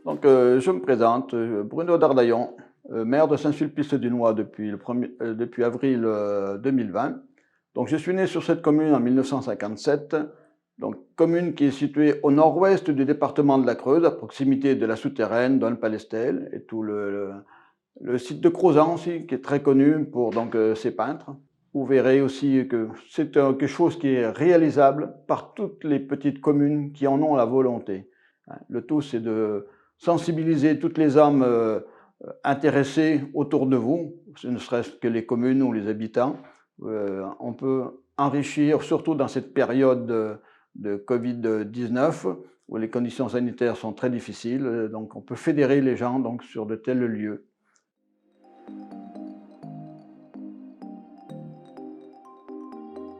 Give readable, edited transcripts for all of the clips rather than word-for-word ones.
Je me présente, Bruno Dardaillon, maire de Saint-Sulpice-du-Nois depuis avril 2020. Donc, je suis né sur cette commune en 1957, donc commune qui est située au nord-ouest du département de la Creuse, à proximité de la souterraine, d'Olne-Palestel, et tout le site de Crozant aussi, qui est très connu pour ses peintres. Vous verrez aussi que c'est quelque chose qui est réalisable par toutes les petites communes qui en ont la volonté. Le tout, c'est de sensibiliser toutes les âmes intéressées autour de vous, ne serait-ce que les communes ou les habitants. On peut enrichir, surtout dans cette période de Covid-19, où les conditions sanitaires sont très difficiles. Donc on peut fédérer les gens sur de tels lieux.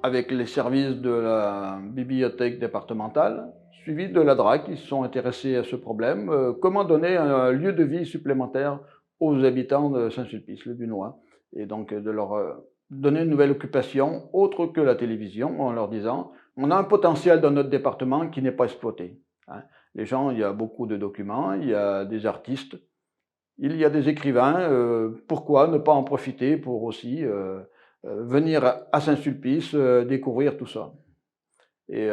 Avec les services de la bibliothèque départementale, suivi de la DRAC qui se sont intéressés à ce problème. Comment donner un lieu de vie supplémentaire aux habitants de Saint-Sulpice, le Dunois, et donc de leur donner une nouvelle occupation autre que la télévision, en leur disant on a un potentiel dans notre département qui n'est pas exploité. Les gens, il y a beaucoup de documents, il y a des artistes, il y a des écrivains, pourquoi ne pas en profiter pour aussi venir à Saint-Sulpice, découvrir tout ça. Et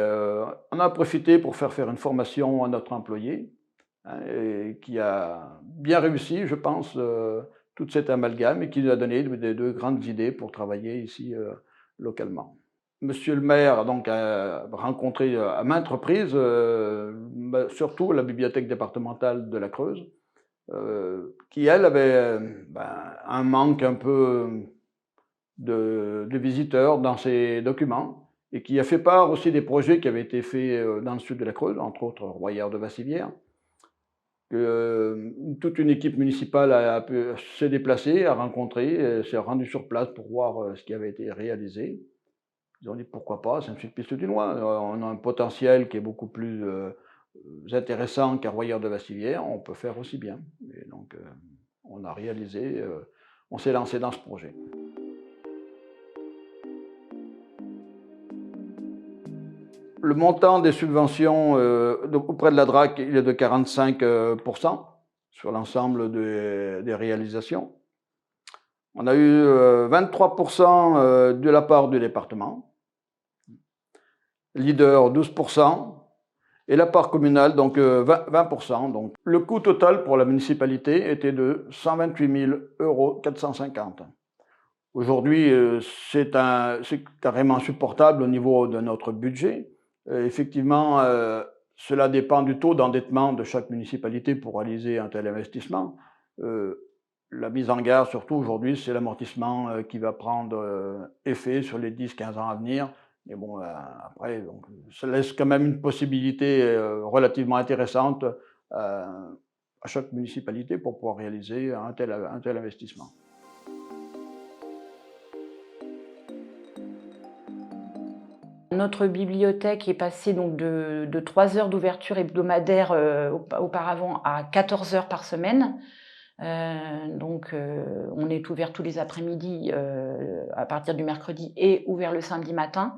on a profité pour faire une formation à notre employé, et qui a bien réussi, je pense, toute cette amalgame et qui nous a donné de grandes idées pour travailler ici localement. Monsieur le maire a rencontré à maintes reprises, surtout la bibliothèque départementale de la Creuse, qui elle avait un manque un peu de visiteurs dans ses documents, et qui a fait part aussi des projets qui avaient été faits dans le sud de la Creuse, entre autres Royère de Vassivière. Toute une équipe municipale s'est déplacée, a rencontré, s'est rendue sur place pour voir ce qui avait été réalisé. Ils ont dit pourquoi pas, Saint-Sulpice-du-Nois, on a un potentiel qui est beaucoup plus intéressant qu'à Royère de Vassivière, on peut faire aussi bien. Et donc on a réalisé, on s'est lancé dans ce projet. Le montant des subventions auprès de la DRAC, il est de 45% sur l'ensemble des réalisations. On a eu 23% de la part du département, leader 12%, et la part communale, donc 20%. Donc, le coût total pour la municipalité était de 128 450 €. Aujourd'hui, c'est carrément insupportable au niveau de notre budget. Effectivement, cela dépend du taux d'endettement de chaque municipalité pour réaliser un tel investissement. La mise en garde, surtout aujourd'hui, c'est l'amortissement qui va prendre effet sur les 10-15 ans à venir. Mais bon, après, ça laisse quand même une possibilité relativement intéressante à chaque municipalité pour pouvoir réaliser un tel investissement. Notre bibliothèque est passée donc de 3 heures d'ouverture hebdomadaire auparavant à 14 heures par semaine. On est ouvert tous les après-midi à partir du mercredi et ouvert le samedi matin.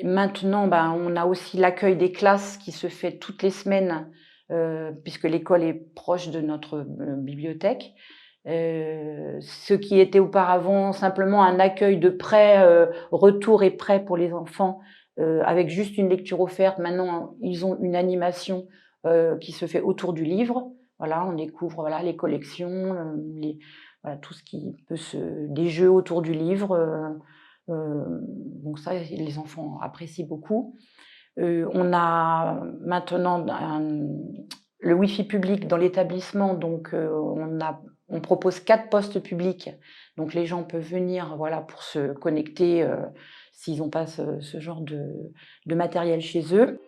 Maintenant, on a aussi l'accueil des classes qui se fait toutes les semaines puisque l'école est proche de notre bibliothèque. Ce qui était auparavant simplement un accueil de prêt, retour et prêt pour les enfants, avec juste une lecture offerte. Maintenant, ils ont une animation qui se fait autour du livre. Voilà, on découvre les collections, tout ce qui peut des jeux autour du livre. Donc ça, les enfants apprécient beaucoup. On a maintenant le Wi-Fi public dans l'établissement, donc on propose 4 postes publics, donc les gens peuvent venir pour se connecter s'ils n'ont pas ce genre de matériel chez eux.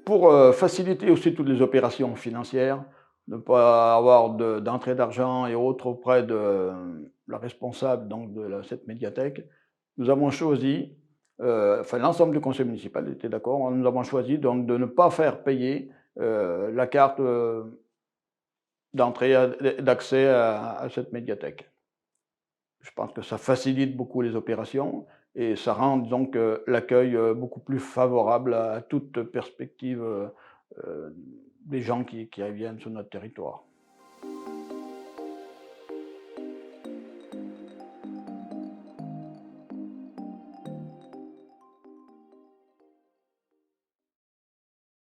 Pour faciliter aussi toutes les opérations financières, ne pas avoir d'entrée d'argent et autres auprès de la responsable cette médiathèque, nous avons choisi, l'ensemble du conseil municipal était d'accord, nous avons choisi de ne pas faire payer la carte d'entrée d'accès à cette médiathèque. Je pense que ça facilite beaucoup les opérations et ça rend donc l'accueil, beaucoup plus favorable à toute perspective, des gens qui viennent sur notre territoire.